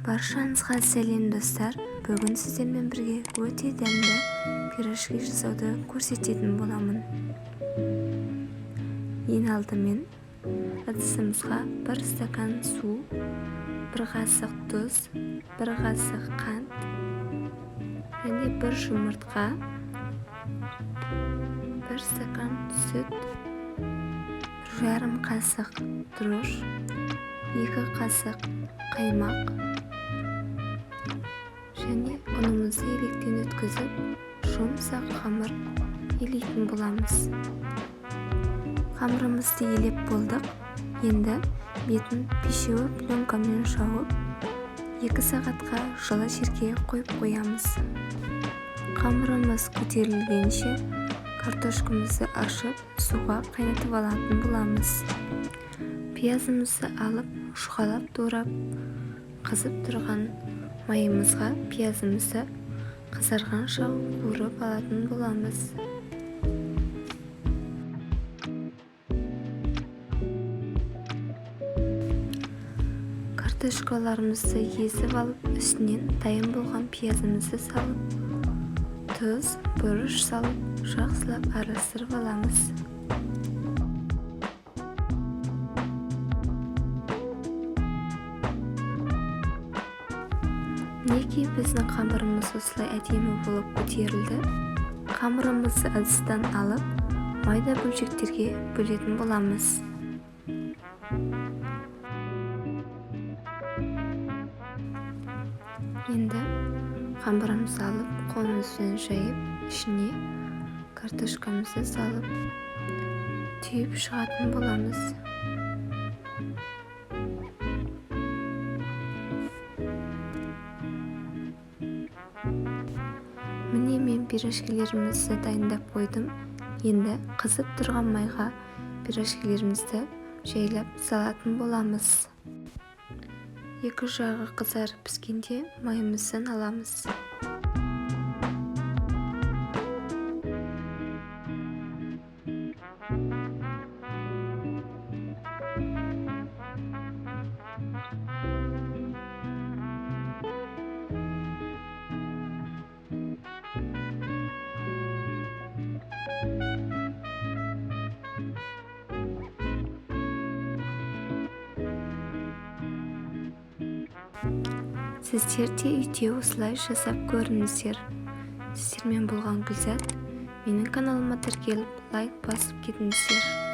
Баршаңызға сәлем достар. Бүгін сіздермен бірге өте дәмді пирожки жасауды көрсететін боламын. Ең алдымен ыдысымызға 1 стакан су, 1 қасық тұз, 1 қасық қант және 1 жұмыртқа, 1 стакан сүт, 1,5 қасық тұрыш, 2 қасық қаймақ және ұнымызды електен өткізіп, жұмсақ қамыр елейтін боламыз. Қамырымызды елеп болдық. Енді бетін пищевой пленкамен жауып, 2 сағатқа жылы жерге қойып қоямыз. Қамырымыз көтерілгенше картошкамызды ашып, суға қайнатып алатын боламыз. Пиязымызды алып, шұқалап турап, қызып тұрған майымызға пиязымызды қызарғанша қуырып алатын боламыз. Картошкаларымызды езіп алып, үстінен дайын болған пиязымызды салып, тұз, бұрыш салып, жақсылап араластырып аламыз. Неге біздің қамырымыз осылай әдемі болып көтерілді? Қамырымызды ыдыстан алып, майда бөлшектерге бөлетін боламыз. Енді қамырымызды алып, қолымызбен жайып, ішіне картошкамызды салып, түйіп шығатын боламыз. Міне мен пирожкилерімізді дайындап қойдым. Енді қызып тұрған майға пирожкилерімізді жайлап салатын боламыз. Екі жағы қызарып піскенде майымыздан аламыз. Сіздер де үйде осылай жасап көріңіздер. Сіздермен болған Гүлзат. Менің каналыма тіркеліп, лайк басып кетіңіздер.